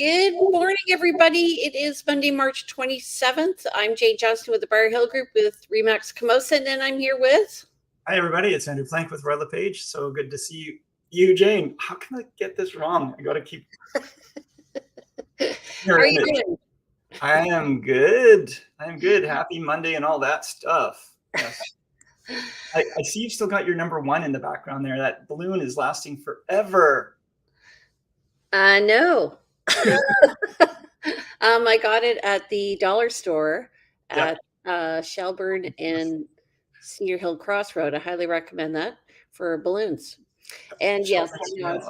Good morning, everybody. It is Monday, March 27th. I'm Jane Johnston with the Bar Hill Group with Remax Camosin, and I'm here with... Hi, everybody. It's Andrew Plank with LePage. So good to see you, Jane. How can I get this wrong? I got to keep... How are you doing? I am good. I'm good. Happy Monday and all that stuff. Yes. I see you've still got your number one in the background there. That balloon is lasting forever. No. I got it at the dollar store at Shelburne and Cedar Hill Crossroad. I highly recommend that for balloons. And yes, I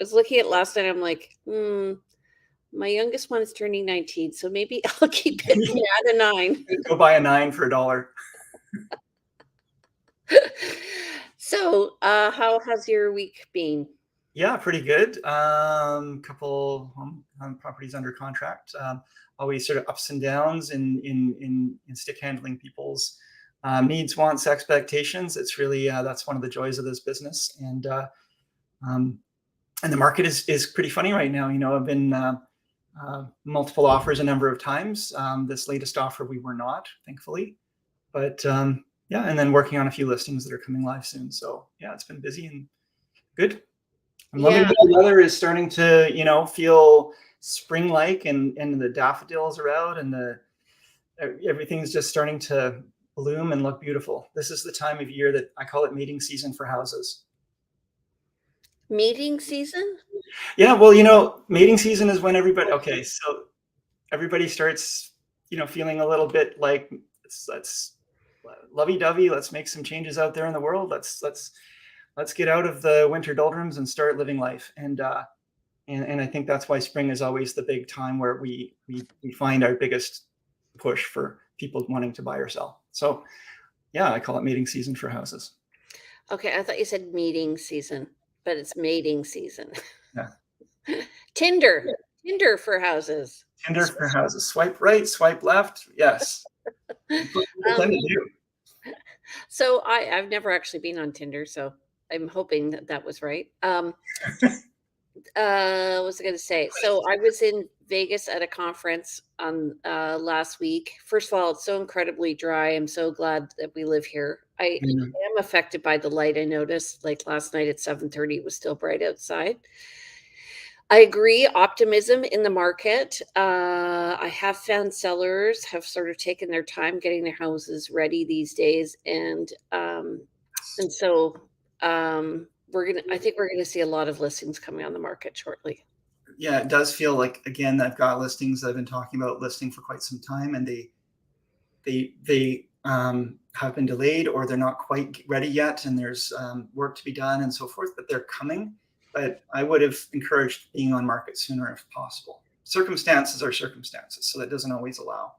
was looking at it last night. I'm like, my youngest one is turning 19, so maybe I'll keep it at a 9. Go buy a 9 for $1. So, how has your week been? Yeah, pretty good. Couple properties under contract. Always sort of ups and downs in stick handling people's needs, wants, expectations. It's really that's one of the joys of this business. And the market is pretty funny right now. You know, I've been multiple offers a number of times. This latest offer we were not, thankfully, but yeah, and then working on a few listings that are coming live soon. So yeah, it's been busy and good. I'm loving that the weather is starting to, you know, feel spring-like, and the daffodils are out, and everything's just starting to bloom and look beautiful. This is the time of year that I call it mating season for houses. Mating season? Yeah, well, you know, mating season is when everybody, okay, so everybody starts, you know, feeling a little bit like let's lovey-dovey, let's make some changes out there in the world. Let's get out of the winter doldrums and start living life. And I think that's why spring is always the big time where we find our biggest push for people wanting to buy or sell. So yeah, I call it mating season for houses. Okay, I thought you said meeting season, but it's mating season. Yeah. Tinder for houses. Tinder for houses. Swipe right, swipe left. Yes. So I've never actually been on Tinder, so I'm hoping that was right. What was I going to say? So I was in Vegas at a conference on last week. First of all, it's so incredibly dry. I'm so glad that we live here. I am affected by the light. I noticed, like last night at 7:30, it was still bright outside. I agree. Optimism in the market. I have found sellers have sort of taken their time getting their houses ready these days, and so I think we're gonna see a lot of listings coming on the market shortly. Yeah, it does feel like, again, I've got listings I've been talking about listing for quite some time, and they have been delayed, or they're not quite ready yet, and there's work to be done and so forth, but they're coming. But I would have encouraged being on market sooner if possible. Circumstances are circumstances, so that doesn't always allow.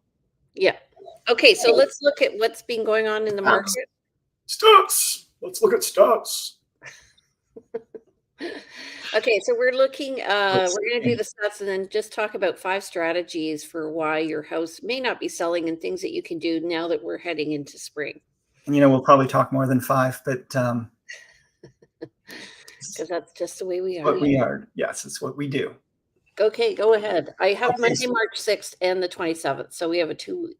Yeah. Okay, so let's look at what's been going on in the market. Stats. Let's look at stats. Okay, so we're looking, we're going to do the stats and then just talk about 5 strategies for why your house may not be selling and things that you can do now that we're heading into spring. And, you know, we'll probably talk more than 5, but because that's just the way we are. What we are. Yes, it's what we do. Okay, go ahead. I have Monday, March 6th and the 27th. So we have a two week.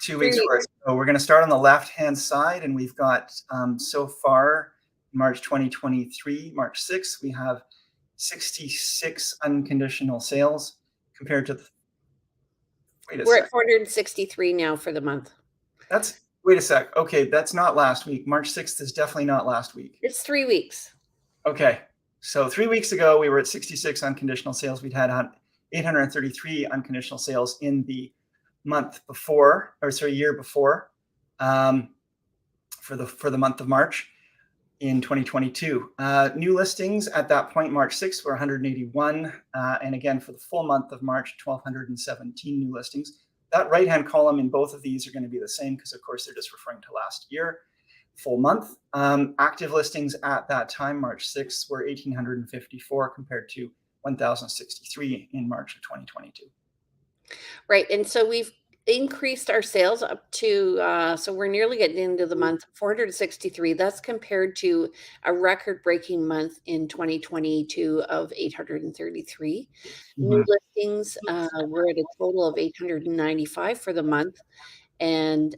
2 weeks worth. So we're going to start on the left-hand side, and we've got so far March 2023, March 6th, we have 66 unconditional sales compared to we're at 463 now for the month. Wait a sec. Okay, that's not last week. March 6th is definitely not last week. It's 3 weeks. Okay, so 3 weeks ago, we were at 66 unconditional sales. We'd had 833 unconditional sales in the month before, or sorry, year before, for the month of March in 2022. New listings at that point, March 6th, were 181. And again, for the full month of March, 1,217 new listings. That right-hand column in both of these are going to be the same because, of course, they're just referring to last year, full month. Active listings at that time, March 6th, were 1,854 compared to 1,063 in March of 2022. Right. And so we've increased our sales up to, so we're nearly getting into the month, 463. That's compared to a record-breaking month in 2022 of 833. New Mhm. listings, we're at a total of 895 for the month, and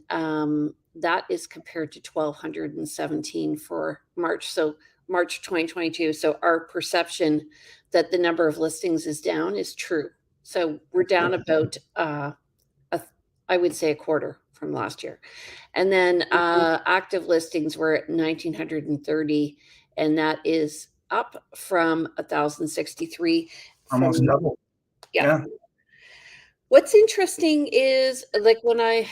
that is compared to 1,217 for March. So March 2022. So our perception that the number of listings is down is true. So we're down about I would say a quarter from last year. And then active listings were at 1,930, and that is up from 1,063 Almost from, double. yeah. Yeah. What's interesting is like when I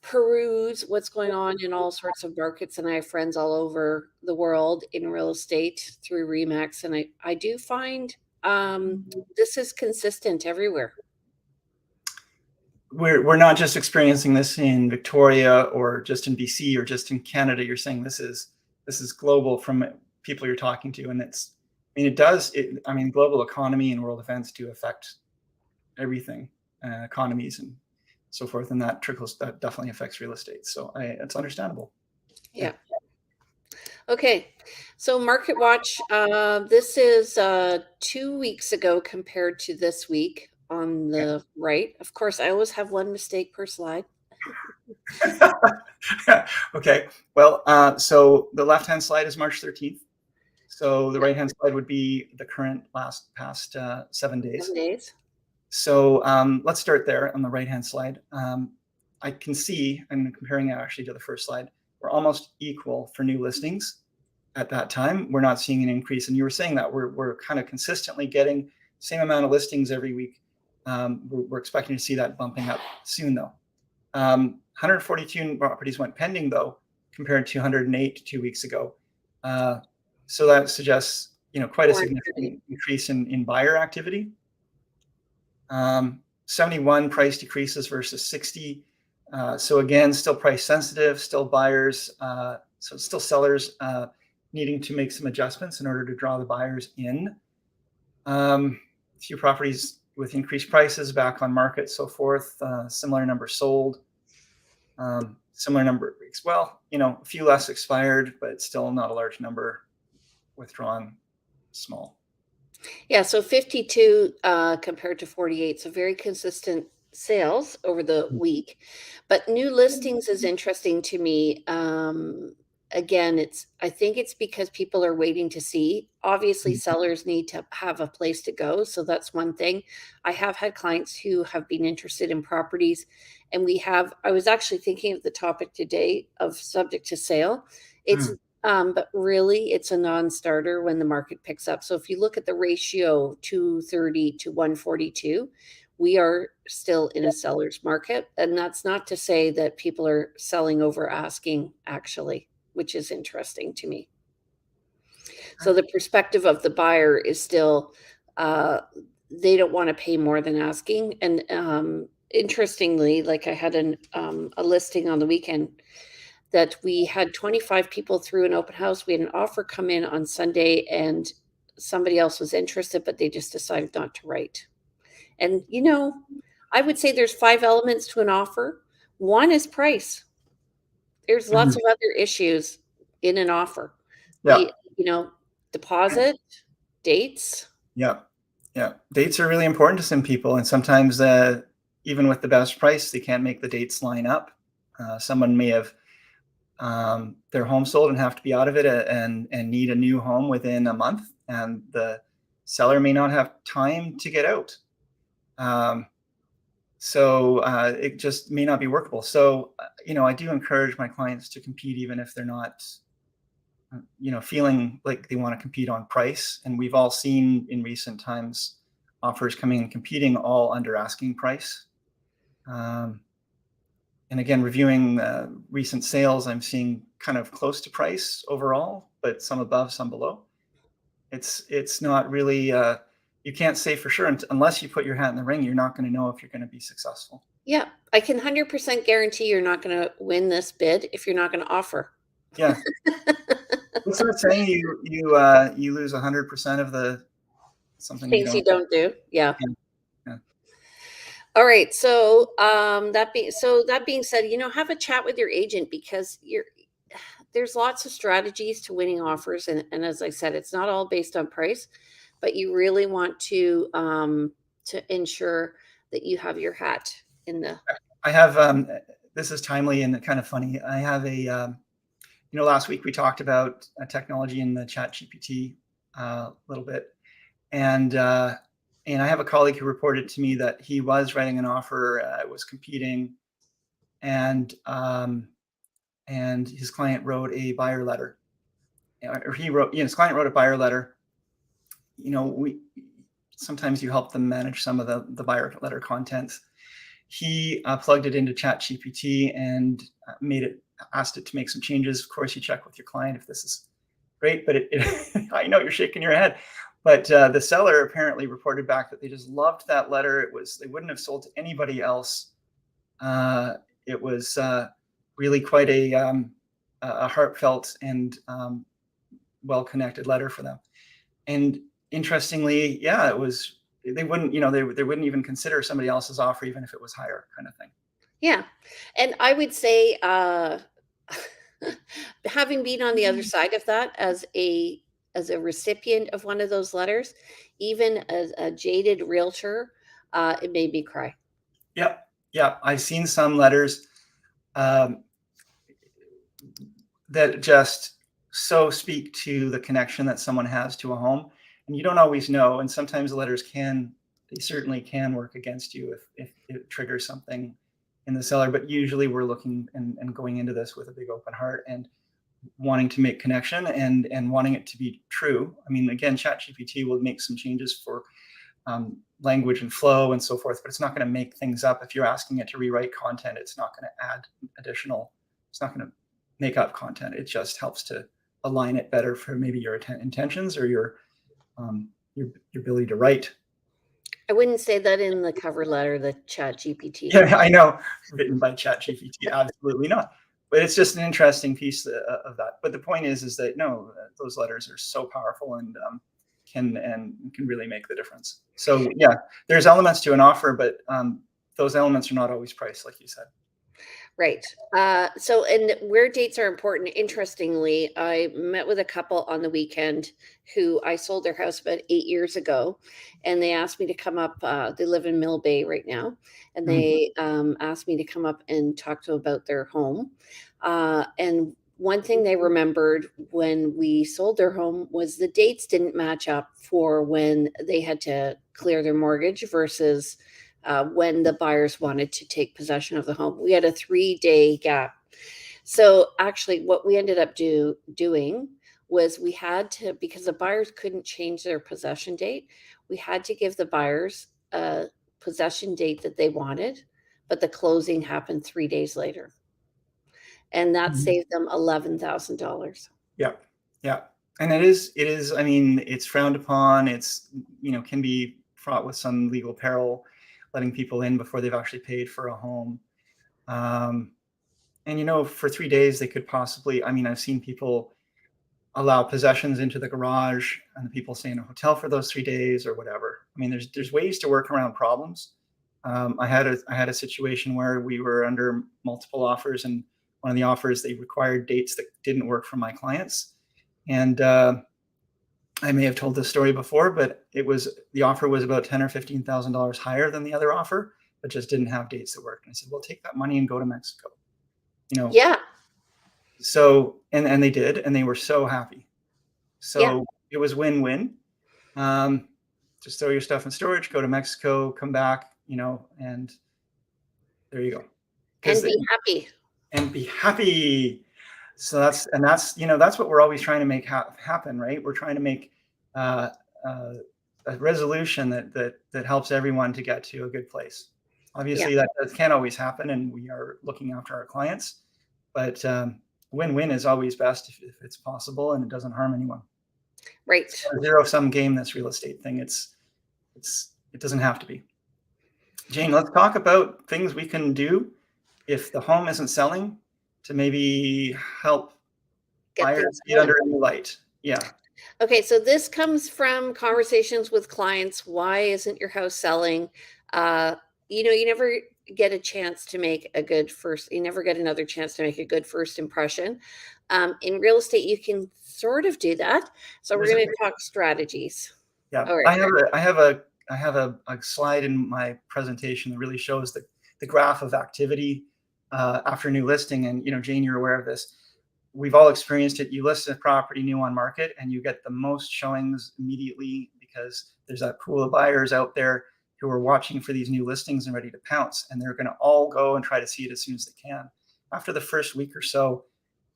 peruse what's going on in all sorts of markets, and I have friends all over the world in real estate through Remax, and I do find this is consistent everywhere. We're not just experiencing this in Victoria or just in BC or just in Canada. You're saying this is global from people you're talking to, and I mean, global economy and world events do affect everything, economies and so forth, and that definitely affects real estate. So it's understandable. Yeah. Okay. So Market Watch, this is 2 weeks ago compared to this week on the right. Of course, I always have one mistake per slide. Okay. Well, so the left-hand slide is March 13th. So the right-hand slide would be the current past 7 days. 7 days. So let's start there on the right-hand slide. I can see, and comparing it actually to the first slide, we're almost equal for new listings at that time. We're not seeing an increase. And you were saying that we're kind of consistently getting same amount of listings every week. We're expecting to see that bumping up soon, though. 142 properties went pending, though, compared to 108 2 weeks ago. So that suggests, quite a significant increase in buyer activity. 71 price decreases versus 60. So again, still price sensitive, still buyers, so still sellers needing to make some adjustments in order to draw the buyers in. A few properties with increased prices back on market, so forth. Similar number sold. Similar number of weeks. Well, a few less expired, but still not a large number. Withdrawn, small. Yeah, so 52 compared to 48. So very consistent sales over the week. But new listings is interesting to me. Again, I think it's because people are waiting to see. Obviously, sellers need to have a place to go. So that's one thing. I have had clients who have been interested in properties, and I was actually thinking of the topic today of subject to sale. But really, it's a non-starter when the market picks up. So if you look at the ratio 230 to 142, we are still in a seller's market. And that's not to say that people are selling over asking, actually, which is interesting to me. So the perspective of the buyer is still, they don't want to pay more than asking. And interestingly, like I had a listing on the weekend that we had 25 people through an open house. We had an offer come in on Sunday, and somebody else was interested, but they just decided not to write. And, I would say there's 5 elements to an offer. One is price. There's lots of other issues in an offer. Yeah. Deposit, dates. Yeah. Yeah. Dates are really important to some people. And sometimes even with the best price, they can't make the dates line up. Someone may have their home sold and have to be out of it and need a new home within a month. And the seller may not have time to get out. So it just may not be workable. So, I do encourage my clients to compete, even if they're not, feeling like they want to compete on price. And we've all seen in recent times offers coming and competing all under asking price. And again, reviewing recent sales, I'm seeing kind of close to price overall, but some above, some below. It's not really, you can't say for sure unless you put your hat in the ring. You're not going to know if you're going to be successful. Yeah, I can 100% guarantee you're not going to win this bid if you're not going to offer. Yeah. What's that saying? You lose 100% of the something things you don't do. Yeah. Yeah. All right. So that being said, have a chat with your agent because there's lots of strategies to winning offers, and as I said, it's not all based on price, but you really want to ensure that you have your hat in the. I have this is timely and kind of funny. I have last week we talked about technology in the Chat GPT a little bit, and I have a colleague who reported to me that he was writing an offer, was competing, and his client wrote a buyer letter, or his client wrote a buyer letter. We sometimes you help them manage some of the buyer letter content. He plugged it into ChatGPT and asked it to make some changes. Of course, you check with your client if this is great, but I know you're shaking your head. But the seller apparently reported back that they just loved that letter. They wouldn't have sold to anybody else. It was really quite a heartfelt and well-connected letter for them. And interestingly, yeah, it was. They wouldn't, they wouldn't even consider somebody else's offer, even if it was higher, kind of thing. Yeah, and I would say, having been on the other side of that as a recipient of one of those letters, even as a jaded realtor, it made me cry. Yep, yeah, I've seen some letters that just so speak to the connection that someone has to a home, and you don't always know. And sometimes the letters they certainly can work against you if it triggers something in the seller. But usually we're looking and going into this with a big open heart and wanting to make connection and wanting it to be true. I mean, again, ChatGPT will make some changes for language and flow and so forth, but it's not going to make things up. If you're asking it to rewrite content, it's not going to add it's not going to make up content. It just helps to align it better for maybe your intentions or your ability to write. I wouldn't say that in the cover letter, the Chat GPT. Yeah, I know, written by ChatGPT, absolutely not. But it's just an interesting piece of that. But the point is that no, those letters are so powerful and can really make the difference. So yeah, there's elements to an offer, but those elements are not always priced, like you said. Right. So, and where dates are important, interestingly, I met with a couple on the weekend who I sold their house about 8 years ago, and they asked me to come up. They live in Mill Bay right now, and they asked me to come up and talk to them about their home. And one thing they remembered when we sold their home was the dates didn't match up for when they had to clear their mortgage versus when the buyers wanted to take possession of the home. We had a 3-day gap. So actually, what we ended up doing was we had to, because the buyers couldn't change their possession date, we had to give the buyers a possession date that they wanted, but the closing happened 3 days later. And that saved them $11,000. Yeah, yeah, and it is. I mean, it's frowned upon. It's can be fraught with some legal peril, letting people in before they've actually paid for a home. And for 3 days they could possibly. I mean, I've seen people allow possessions into the garage, and the people stay in a hotel for those 3 days or whatever. I mean, there's ways to work around problems. I had a situation where we were under multiple offers, and one of the offers they required dates that didn't work for my clients, and I may have told this story before, but the offer was about $10,000 or $15,000 higher than the other offer, but just didn't have dates that worked. And I said, "Well, take that money and go to Mexico." Yeah. So and they did, and they were so happy. So Yeah. it was win-win. Just throw your stuff in storage, go to Mexico, come back, and there you go. And be happy. And be happy. So that's what we're always trying to make happen, right? We're trying to make a resolution that helps everyone to get to a good place. Obviously, that can't always happen, and we are looking after our clients. But win-win is always best if it's possible and it doesn't harm anyone. Right. It's a zero-sum game, this real estate thing. It doesn't have to be. Jane, let's talk about things we can do if the home isn't selling to maybe help buyers get under a new light. Yeah. Okay, so this comes from conversations with clients. Why isn't your house selling? you never get a chance to make a good first you never get another chance to make a good first impression. In real estate, you can sort of do that. So we're There's a going to talk strategies. Yeah, All right. I have a slide in my presentation that really shows the graph of activity after new listing. And Jane, you're aware of this. We've all experienced it. You list a property new on market, and you get the most showings immediately because there's that pool of buyers out there who are watching for these new listings and ready to pounce, and they're going to all go and try to see it as soon as they can. After the first week or so,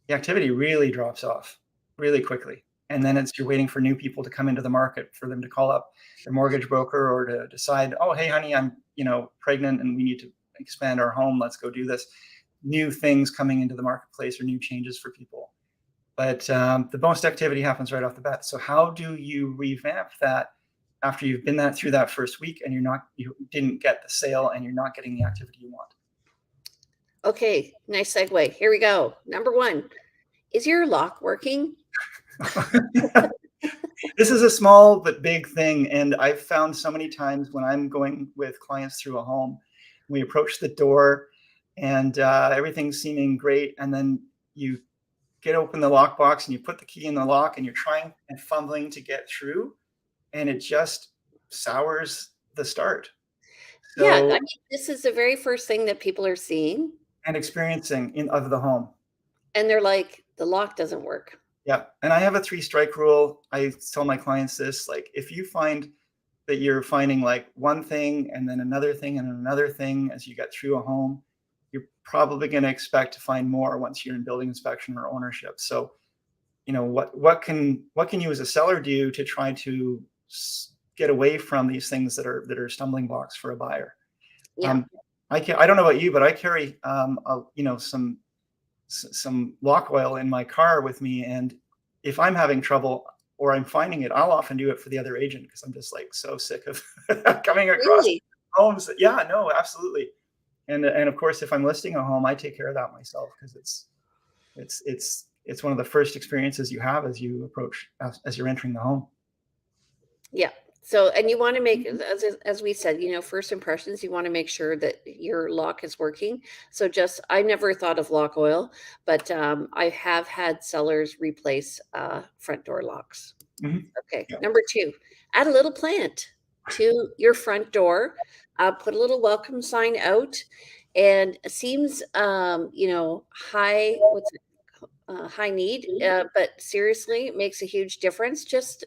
the activity really drops off really quickly. And then you're waiting for new people to come into the market for them to call up their mortgage broker or to decide, oh, hey, honey, I'm pregnant and we need to expand our home. Let's go do this. New things coming into the marketplace or new changes for people. But the most activity happens right off the bat. So how do you revamp that after you've been through that first week and you didn't get the sale and you're not getting the activity you want? Okay, nice segue. Here we go. Number one, is your lock working? This is a small but big thing. And I've found so many times when I'm going with clients through a home, we approach the door and everything's seeming great. And then you get open the lockbox and you put the key in the lock and you're trying and fumbling to get through. And it just sours the start. Yeah, I So, mean, this is the very first thing that people are seeing, and experiencing of the home. and they're like, the lock doesn't work. Yeah. And I have a 3-strike rule. I tell my clients this, like, if you find that you're finding like one thing and then another thing and another thing as you get through a home, you're probably going to expect to find more once you're in building inspection or ownership. So, what can you as a seller do to try to get away from these things that are stumbling blocks for a buyer? Yeah. I don't know about you, but I carry some lock oil in my car with me, and if I'm having trouble or I'm finding it, I'll often do it for the other agent because I'm just like so sick of coming across Really? homes. Yeah, no, absolutely. And of course, if I'm listing a home, I take care of that myself because it's one of the first experiences you have as you approach as you're entering the home. Yeah. So, and you want to make, as we said, first impressions, you want to make sure that your lock is working. So I never thought of lock oil, but I have had sellers replace front door locks. Mhm. Okay. Yeah. Number two, add a little plant to your front door, put a little welcome sign out, and it seems, high need, but seriously, it makes a huge difference. Just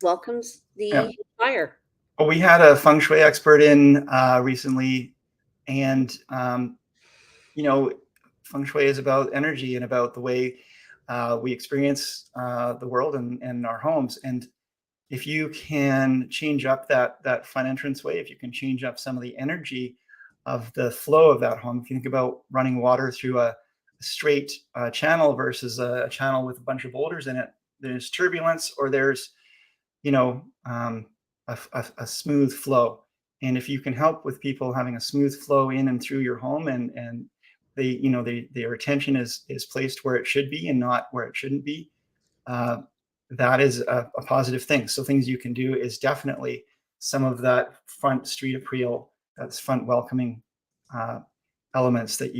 welcomes Yeah. the buyer. Well, we had a feng shui expert in recently, and feng shui is about energy and about the way we experience the world and our homes. And if you can change up that front entranceway, if you can change up some of the energy of the flow of that home, if you think about running water through a straight channel versus a channel with a bunch of boulders in it, there's turbulence or there's a smooth flow. And if you can help with people having a smooth flow in and through your home, and their attention is placed where it should be and not where it shouldn't be, that is a positive thing. So things you can do is definitely some of that front street appeal, that's front welcoming elements that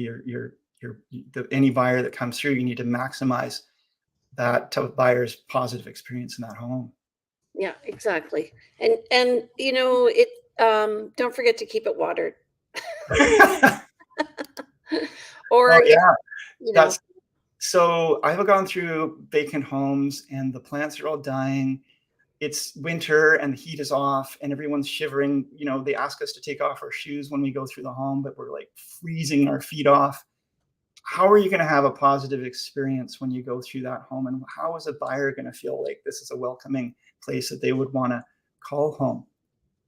any buyer that comes through, you need to maximize that buyer's positive experience in that home. Yeah, exactly. And don't forget to keep it watered. Or Well, if, yeah, you know, that's so I've gone through vacant homes and the plants are all dying. It's winter and the heat is off and everyone's shivering. They ask us to take off our shoes when we go through the home, but we're like freezing our feet off. How are you going to have a positive experience when you go through that home? And how is a buyer going to feel like this is a welcoming place that they would want to call home?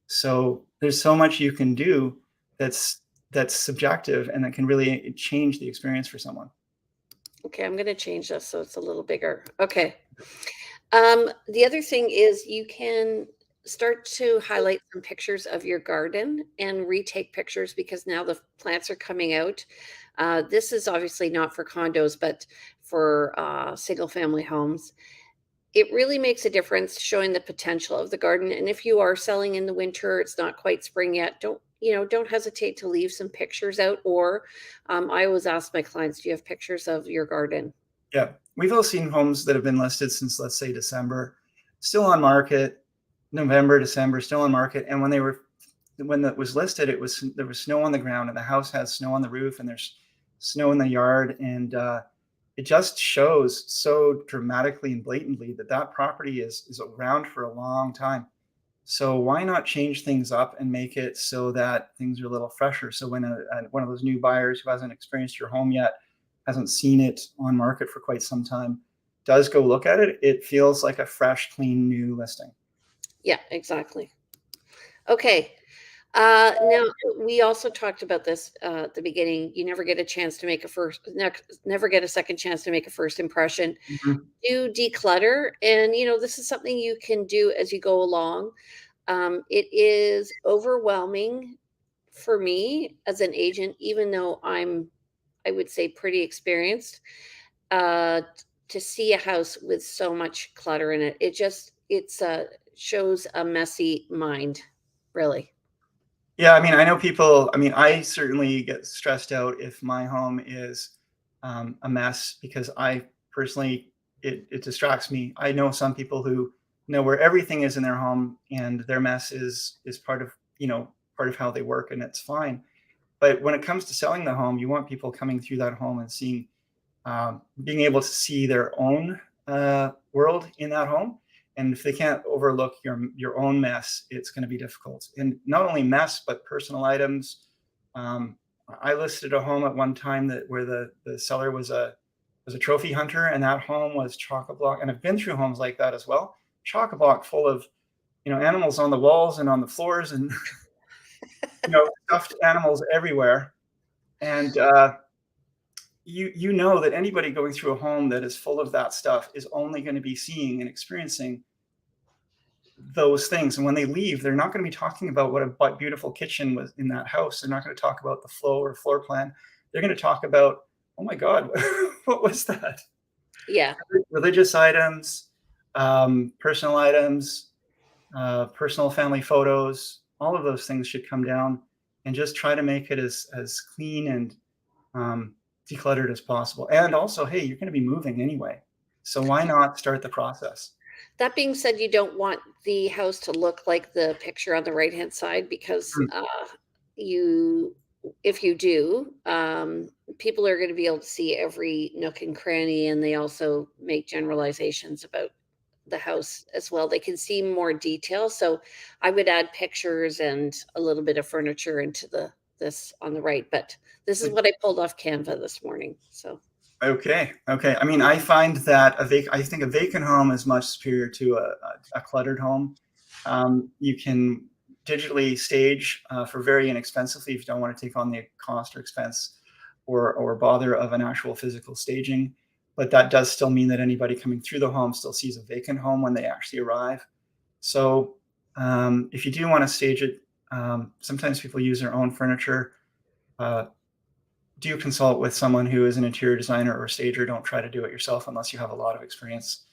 So there's so much you can do that's subjective and that can really change the experience for someone. okay, I'm going to change this so it's a little bigger. Okay. The other thing is you can start to highlight some pictures of your garden and retake pictures because now the plants are coming out. This is obviously not for condos, but for single family homes. It really makes a difference showing the potential of the garden. And if you are selling in the winter, it's not quite spring yet, don't hesitate to leave some pictures out. Or I always ask my clients, do you have pictures of your garden? Yeah. We've all seen homes that have been listed since, let's say, December, still on market, November, December, still on market. And when that was listed, there was snow on the ground, and the house has snow on the roof, and there's snow in the yard. And it just shows so dramatically and blatantly that that property is around for a long time. So why not change things up and make it so that things are a little fresher? So when one of those new buyers who hasn't experienced your home yet, hasn't seen it on market for quite some time, does go look at it, it feels like a fresh, clean, new listing. Yeah, exactly. Okay. Now we also talked about this at the beginning. You never get a chance to make never get a second chance to make a first impression. Mhm. Do declutter, and this is something you can do as you go along. It is overwhelming for me as an agent, even though I would say, pretty experienced, to see a house with so much clutter in it. It's shows a messy mind, really. Yeah, I mean, I know people. I mean, I certainly get stressed out if my home is a mess because I personally, it distracts me. I know some people who know where everything is in their home, and their mess is part of part of how they work, and it's fine. But when it comes to selling the home, you want people coming through that home and seeing, being able to see their own world in that home. And if they can't overlook your own mess, it's going to be difficult. And not only mess, but personal items. Um, I listed a home at one time where the seller was a trophy hunter, and that home was chock a block. And I've been through homes like that as well, chock a block full of animals on the walls and on the floors, and stuffed animals everywhere. And you know that anybody going through a home that is full of that stuff is only going to be seeing and experiencing those things. And when they leave, they're not going to be talking about what a beautiful kitchen was in that house. They're not going to talk about the flow or floor plan. They're going to talk about, oh my God, what was that? Yeah. Religious items, personal items, personal family photos, all of those things should come down, and just try to make it as clean and decluttered as possible. And also, hey, you're going to be moving anyway, so why not start the process? That being said, you don't want the house to look like the picture on the right-hand side, because Mm, you if you do, people are gonna be able to see every nook and cranny, and they also make generalizations about the house as well. They can see more detail, so I would add pictures and a little bit of furniture into this on the right, but this is what I pulled off Canva this morning, so okay, okay. I mean, I find that I think a vacant home is much superior to a cluttered home. You can digitally stage for very inexpensively if you don't want to take on the cost or expense or bother of an actual physical staging. But that does still mean that anybody coming through the home still sees a vacant home when they actually arrive. So if you do want to stage it, sometimes people use their own furniture. Uh, do consult with someone who is an interior designer or a stager. Don't try to do it yourself unless you have a lot of experience.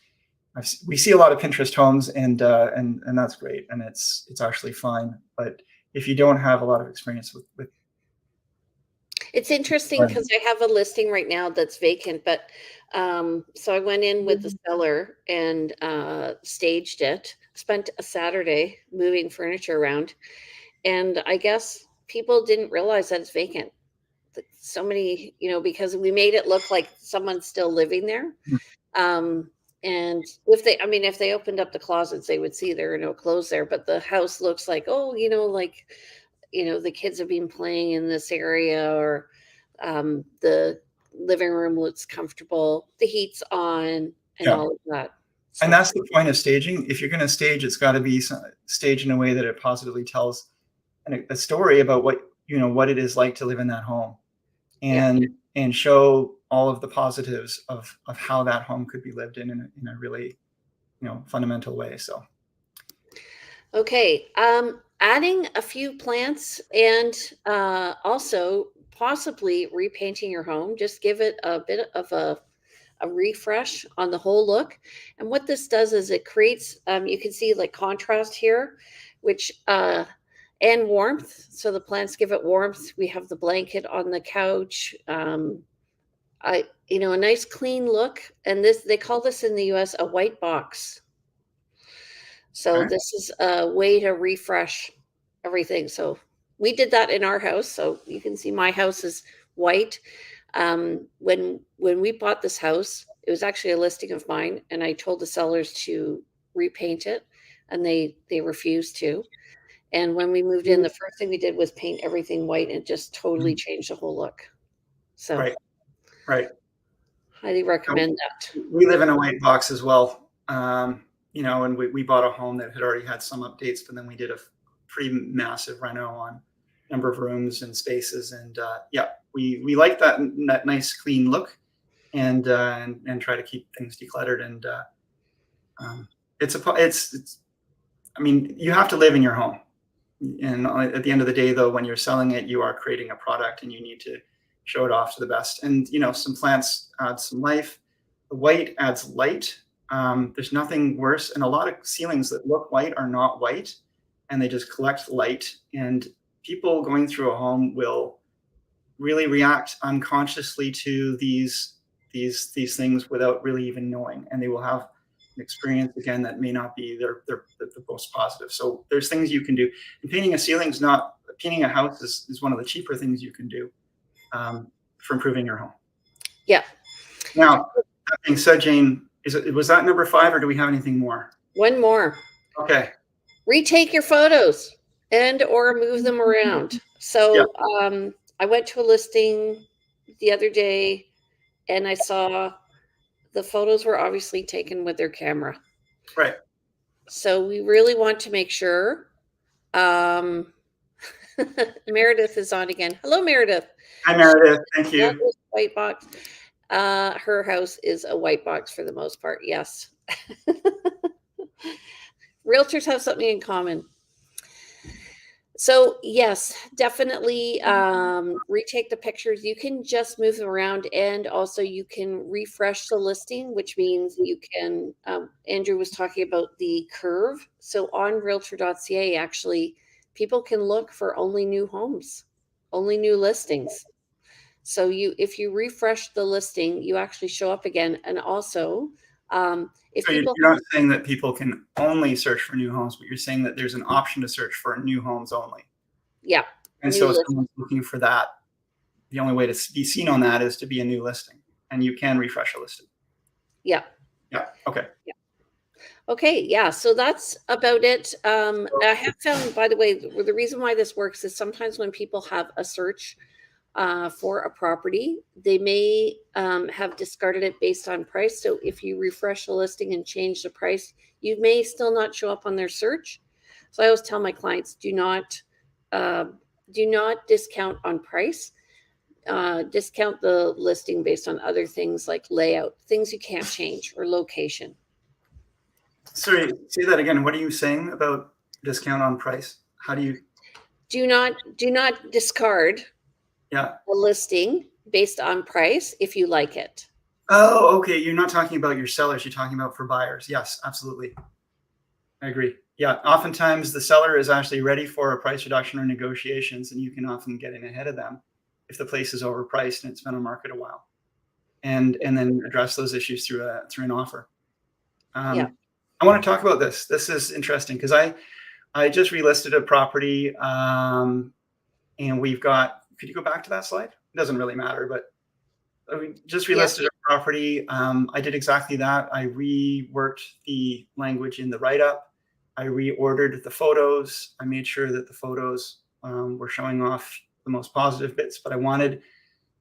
We see a lot of Pinterest homes, and that's great, and it's actually fine. But if you don't have a lot of experience with it's interesting because I have a listing right now that's vacant, but so I went in with the seller and staged it, spent a Saturday moving furniture around, and I guess people didn't realize that it's vacant. So many, because we made it look like someone's still living there. Um, and if they opened up the closets, they would see there are no clothes there, but the house looks like, oh, like, the kids have been playing in this area, or the living room looks comfortable, the heat's on, and yeah. all of that. And So, that's the point of staging. If you're going to stage, it's got to be staged in a way that it positively tells a story about what it is like to live in that home, yeah. and show all of the positives of how that home could be lived in a really fundamental way. So Okay. Adding a few plants, and also possibly repainting your home. Just give it a bit of a refresh on the whole look. And what this does is it creates, you can see like contrast here, which and warmth. So the plants give it warmth. We have the blanket on the couch. A nice clean look. And they call this in the US a white box. So Okay. this is a way to refresh everything. So we did that in our house. So you can see my house is white. When we bought this house, it was actually a listing of mine, and I told the sellers to repaint it, and they refused to. And when we moved in, the first thing we did was paint everything white, and it just totally changed the whole look. So Right. Right. highly recommend that. We live in a white box as well. And we bought a home that had already had some updates, but then we did a pretty massive reno on number of rooms and spaces. And we like that nice clean look, and try to keep things decluttered. And I mean, you have to live in your home. And at the end of the day, though, when you're selling it, you are creating a product, and you need to show it off to the best. And some plants add some life. The white adds light. There's nothing worse. And a lot of ceilings that look white are not white, and they just collect light. And people going through a home will really react unconsciously to these things without really even knowing, and they will have an experience again that may not be the most positive. So there's things you can do. And painting a house is one of the cheaper things you can do for improving your home. Yeah. Now, that being said, Jane, was that number 5, or do we have anything more? One more. Okay. Retake your photos or move them around. So I went to a listing the other day, and I saw the photos were obviously taken with their camera. Right. So we really want to make sure. Meredith is on again. Hello, Meredith. Hi, Meredith. Thank you. That was white box. Her house is a white box for the most part. Yes. Realtors have something in common. So yes, definitely retake the pictures. You can just move them around, and also you can refresh the listing, which means you can, Andrew was talking about the curve. So on realtor.ca, actually, people can look for only new homes, only new listings. So if you refresh the listing, you actually show up again. And also, if so people, you're not saying that people can only search for new homes, but you're saying that there's an option to search for new homes only. Yeah. And so if someone's looking for that, the only way to be seen on that is to be a new listing, and you can refresh a listing. Yeah. Yeah. Okay. Yeah. Okay. Yeah. So that's about it. I have found, by the way, the reason why this works is sometimes when people have a search for a property, they may have discarded it based on price. So if you refresh the listing and change the price, you may still not show up on their search. So I always tell my clients, do not discount on price. Discount the listing based on other things like layout, things you can't change, or location. Sorry, say that again. What are you saying about discount on price? How do you? Do not discard Yeah. a listing based on price if you like it. Oh, okay. You're not talking about your sellers. You're talking about for buyers. Yes, absolutely. I agree. Yeah. Oftentimes the seller is actually ready for a price reduction or negotiations, and you can often get in ahead of them if the place is overpriced and it's been on market a while, and then address those issues through an offer. Yeah. I want to talk about this. This is interesting because I just relisted a property, and we've got. Could you go back to that slide? It doesn't really matter, but we just relisted a property. I did exactly that. I reworked the language in the write-up. I reordered the photos. I made sure that the photos were showing off the most positive bits, but I wanted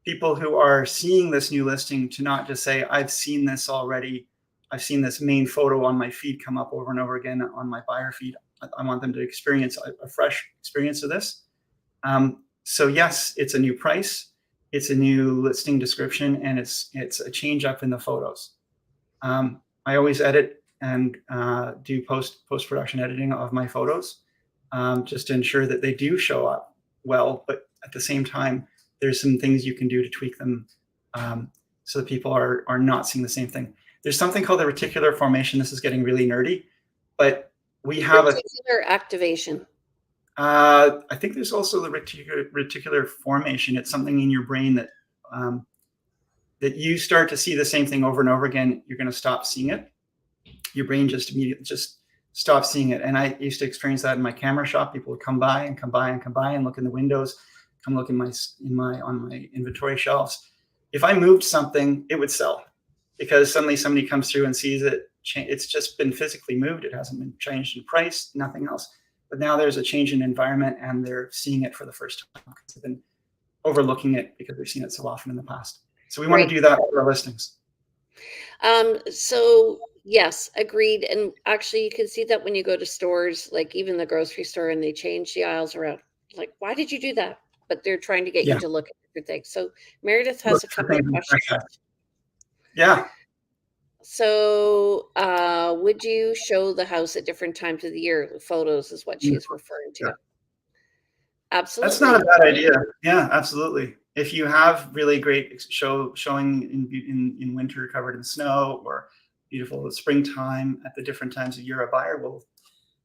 people who are seeing this new listing to not just say, I've seen this already. I've seen this main photo on my feed come up over and over again on my buyer feed. I want them to experience a fresh experience of this. So yes, it's a new price. It's a new listing description, and it's a change up in the photos. I always edit and do post-production editing of my photos just to ensure that they do show up well. But at the same time, there's some things you can do to tweak them so that people are not seeing the same thing. There's something called the reticular formation. This is getting really nerdy, but we have reticular activation. I think there's also the reticular formation. It's something in your brain that that you start to see the same thing over and over again. You're going to stop seeing it. Your brain just immediately just stops seeing it. And I used to experience that in my camera shop. People would come by and come by and come by and look in the windows, come look in my on my inventory shelves. If I moved something, it would sell because suddenly somebody comes through and sees it. It's just been physically moved. It hasn't been changed in price, nothing else. But now there's a change in environment and they're seeing it for the first time because they've been overlooking it because they've seen it so often in the past. So we want to do that with our listings. So yes, agreed. And actually you can see that when you go to stores, like even the grocery store, and they change the aisles around. Like, why did you do that? But they're trying to get you to look at different things. So Meredith has a couple of questions. Yeah. So would you show the house at different times of the year? Photos is what she's referring to. Yeah. Absolutely. That's not a bad idea. Yeah, absolutely. If you have really great showing in winter covered in snow, or beautiful springtime at the different times of year, a buyer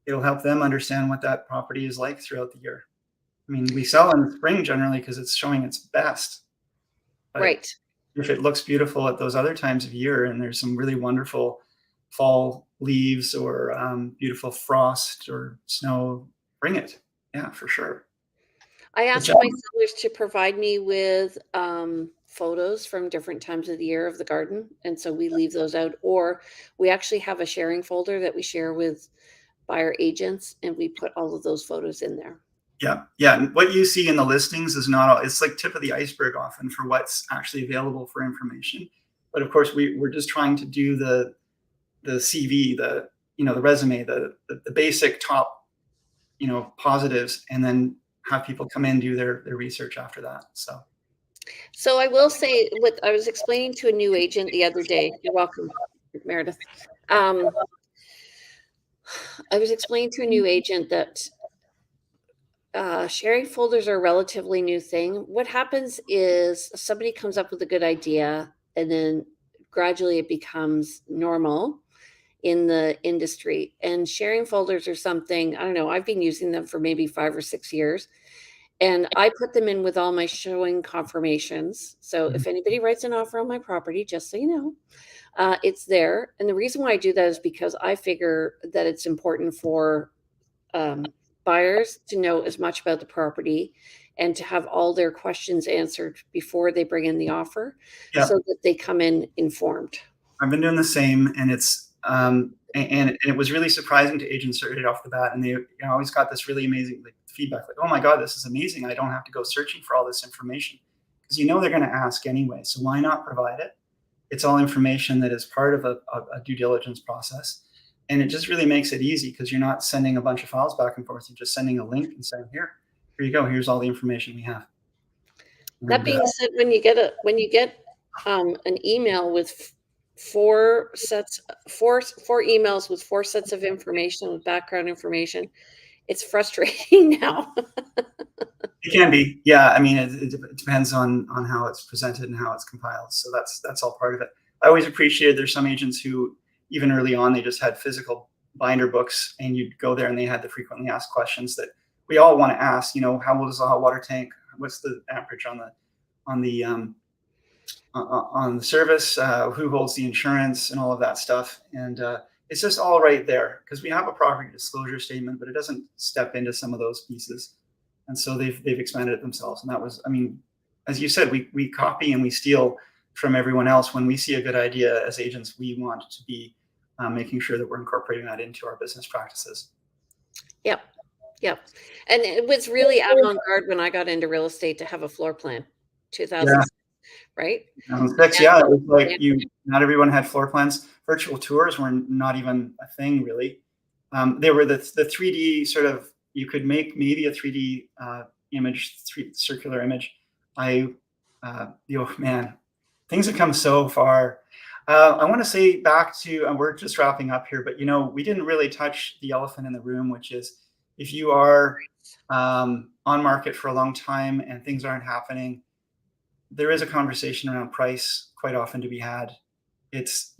it'll help them understand what that property is like throughout the year. I mean, we sell in the spring generally because it's showing its best. But right. If it looks beautiful at those other times of year, and there's some really wonderful fall leaves or beautiful frost or snow, bring it. Yeah, for sure. I asked my sellers to provide me with photos from different times of the year of the garden. And so we leave those out, or we actually have a sharing folder that we share with buyer agents, and we put all of those photos in there. Yeah. Yeah. And what you see in the listings is not all, it's like tip of the iceberg often for what's actually available for information. But of course we're just trying to do the CV, the resume, the basic top, positives, and then have people come in, do their research after that. So I will say, what I was explaining to a new agent the other day. You're welcome, Meredith. I was explaining to a new agent that sharing folders are a relatively new thing. What happens is somebody comes up with a good idea, and then gradually it becomes normal in the industry. And sharing folders are something, I don't know, I've been using them for maybe 5 or 6 years. And I put them in with all my showing confirmations. So if anybody writes an offer on my property, just so you know, it's there. And the reason why I do that is because I figure that it's important for buyers to know as much about the property and to have all their questions answered before they bring in the offer, so that they come in informed. I've been doing the same, and it's and it was really surprising to agents right off the bat, and they always got this really amazing feedback, like, "Oh my God, this is amazing! I don't have to go searching for all this information," because they're going to ask anyway. So why not provide it? It's all information that is part of a due diligence process, and it just really makes it easy because you're not sending a bunch of files back and forth. You're just sending a link and saying, "Here you go. Here's all the information we have." That being said, when you get an email with four emails with 4 sets of information with background information, it's frustrating now. It can be, yeah. I mean, it depends on how it's presented and how it's compiled. So that's all part of it. I always appreciated there's some agents who, even early on, they just had physical binder books, and you'd go there and they had the frequently asked questions that we all want to ask. How old is the hot water tank? What's the amperage on the service? Who holds the insurance and all of that stuff? And it's just all right there because we have a property disclosure statement, but it doesn't step into some of those pieces. And so they've expanded it themselves. And that was, I mean, as you said, we copy and we steal from everyone else. When we see a good idea as agents, we want to be making sure that we're incorporating that into our business practices. Yep. And it was really avant-garde when I got into real estate to have a floor plan, 2006, right? 2006, yeah. It was like not everyone had floor plans. Virtual tours were not even a thing, really. They were the 3D sort of, you could make maybe a 3D image, circular image. Oh man, things have come so far. I want to say back to, and we're just wrapping up here, but we didn't really touch the elephant in the room, which is if you are on market for a long time and things aren't happening, there is a conversation around price quite often to be had. It's,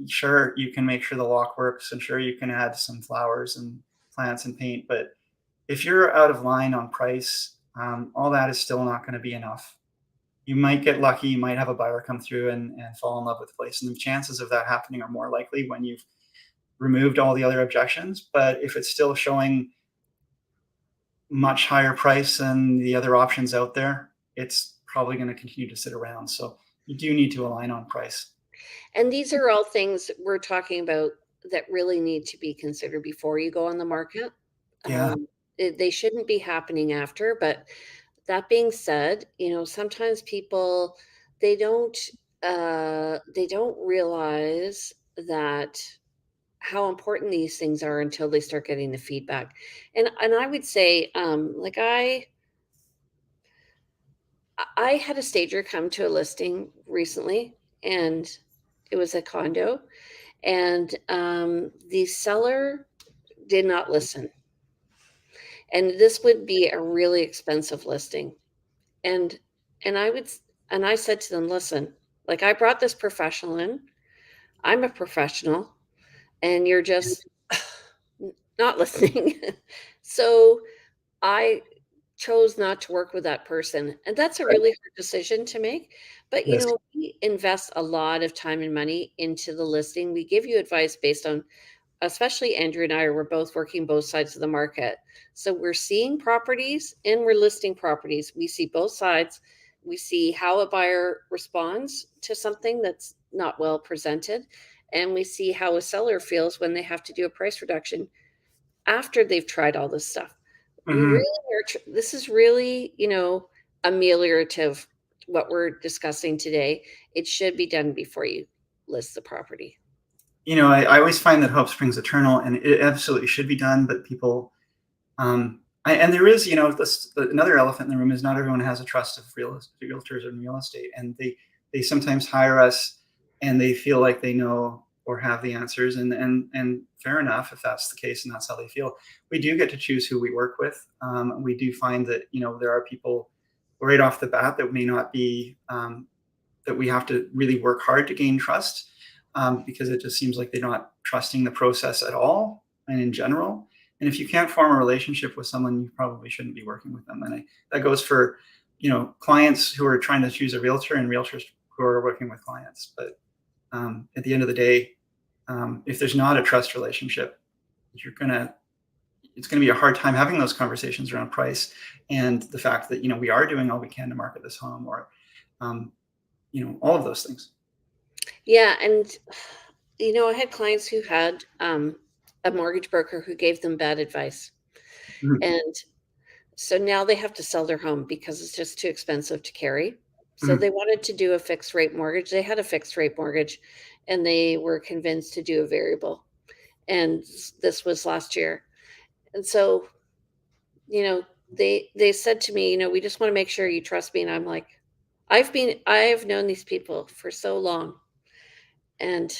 sure, you can make sure the lock works, and sure, you can add some flowers and plants and paint, but if you're out of line on price, all that is still not going to be enough. You might get lucky. You might have a buyer come through and fall in love with the place. And the chances of that happening are more likely when you've removed all the other objections. But if it's still showing much higher price than the other options out there, it's probably going to continue to sit around. So you do need to align on price. And these are all things we're talking about that really need to be considered before you go on the market. Yeah. They shouldn't be happening after, but that being said, sometimes people they don't they don't realize that how important these things are until they start getting the feedback. And I would say, like I had a stager come to a listing recently, and it was a condo, and the seller did not listen. And this would be a really expensive listing. And and I would and I said to them, listen, like I brought this professional in. I'm a professional, and you're just not listening. So I chose not to work with that person, and that's a Right. really hard decision to make, but, Yes. we invest a lot of time and money into the listing. We give you advice based on especially Andrew and I, we're both working both sides of the market. So we're seeing properties and we're listing properties. We see both sides. We see how a buyer responds to something that's not well presented, and we see how a seller feels when they have to do a price reduction after they've tried all this stuff. We Mhm. really are this is really, ameliorative what we're discussing today. It should be done before you list the property. I always find that hope springs eternal, and it absolutely should be done. But people, and there is, another elephant in the room is not everyone has a trust of realtors and real estate, and they sometimes hire us, and they feel like they know or have the answers, and fair enough if that's the case and that's how they feel. We do get to choose who we work with. We do find that there are people right off the bat that may not be that we have to really work hard to gain trust, because it just seems like they're not trusting the process at all and in general. And if you can't form a relationship with someone, you probably shouldn't be working with them. And that goes for clients who are trying to choose a realtor and realtors who are working with clients. But at the end of the day, if there's not a trust relationship, it's gonna be a hard time having those conversations around price and the fact that we are doing all we can to market this home, or um, all of those things. Yeah, and I had clients who had a mortgage broker who gave them bad advice. Mhm. And so now they have to sell their home because it's just too expensive to carry. So Mhm. they wanted to do a fixed rate mortgage. They had a fixed rate mortgage, and they were convinced to do a variable. And this was last year. And so, they said to me, we just want to make sure you trust me. And I'm like, I have known these people for so long. And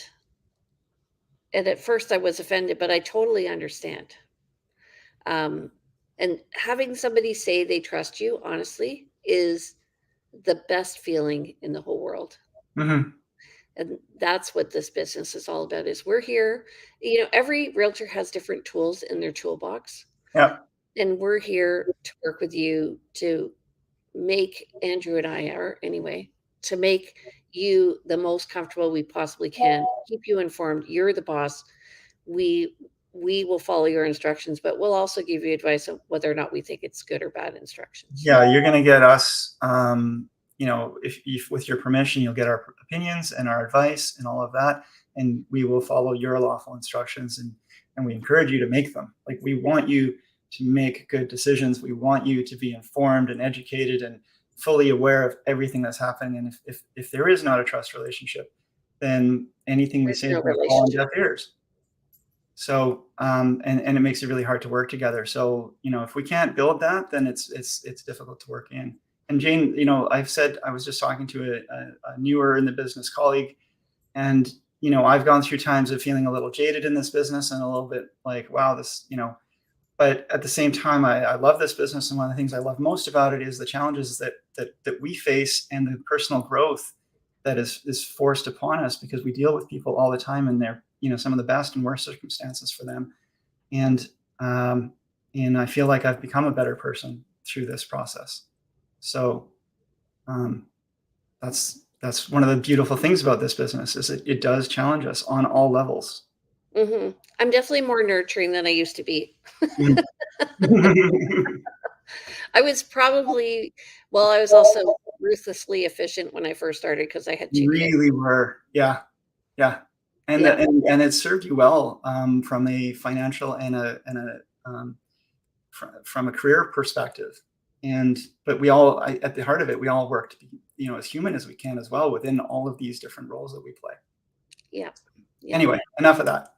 at first I was offended, but I totally understand. Um, and having somebody say they trust you, honestly, is the best feeling in the whole world. Mhm. And that's what this business is all about is we're here. Every realtor has different tools in their toolbox, Yeah. and we're here to work with you to make Andrew and I are anyway, to make you the most comfortable we possibly can, keep you informed. You're the boss. We we will follow your instructions, but we'll also give you advice on whether or not we think it's good or bad instructions. Yeah, you're gonna get us, if with your permission, you'll get our opinions and our advice and all of that, and we will follow your lawful instructions, and we encourage you to make them. Like, we want you to make good decisions. We want you to be informed and educated and fully aware of everything that's happening. And if there is not a trust relationship, then anything we There's say is no gonna fall on relationship. deaf ears. So, and it makes it really hard to work together. So, if we can't build that, then it's difficult to work in. And Jane, I've said, I was just talking to a newer in the business colleague, and I've gone through times of feeling a little jaded in this business and a little bit like, wow, But at the same time, I love this business, and one of the things I love most about it is the challenges that we face and the personal growth that is forced upon us, because we deal with people all the time, and they're some of the best and worst circumstances for them. And And I feel like I've become a better person through this process. So that's one of the beautiful things about this business is it does challenge us on all levels. I'm definitely more nurturing than I used to be. Mm. I was probably I was also ruthlessly efficient when I first started because I had 2 kids. Really were. Yeah. Yeah. And Yeah, and it served you well from a financial and a from a career perspective. But at the heart of it, we all work to be, as human as we can as well within all of these different roles that we play. yeah, yeah. Anyway, enough of that.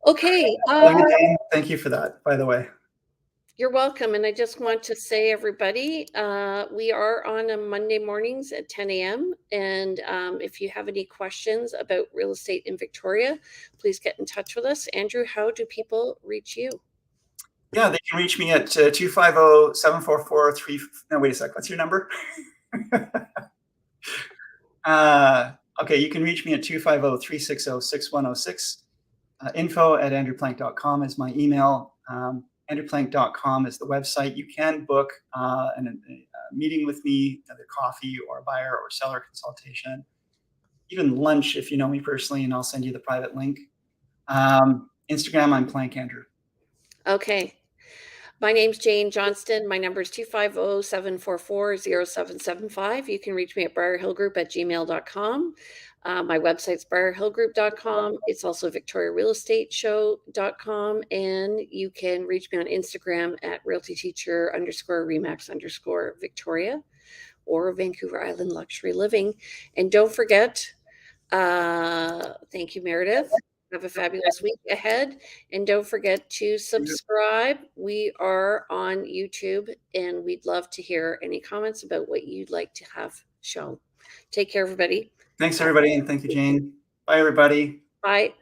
Okay, Love you, Jane. Thank you for that, by the way. you're welcome, and I just want to say, everybody, we are on a Monday mornings at 10 a.m., and if you have any questions about real estate in Victoria, please get in touch with us. Andrew, how do people reach you? Yeah, they can reach me at 250-744-3. No, wait a sec. What's your number? Okay, you can reach me at 250-360-6106. Info@andrewplank.com is my email. Andrewplank.com is the website. You can book a meeting with me, either coffee or a buyer or seller consultation, even lunch if you know me personally, and I'll send you the private link. Instagram, I'm Plank Andrew. Okay. My name's Jane Johnston. My number is 250-744-0775. You can reach me at briarhillgroup@gmail.com. My website's briarhillgroup.com. It's also victoriarealestateshow.com. And you can reach me on Instagram at realtyteacher_remax_Victoria or Vancouver Island Luxury Living. And don't forget, thank you, Meredith. Have a fabulous week ahead. And don't forget to subscribe. We are on YouTube, and we'd love to hear any comments about what you'd like to have shown. Take care, everybody. Thanks, everybody, and thank you, Jane. Bye, everybody. Bye.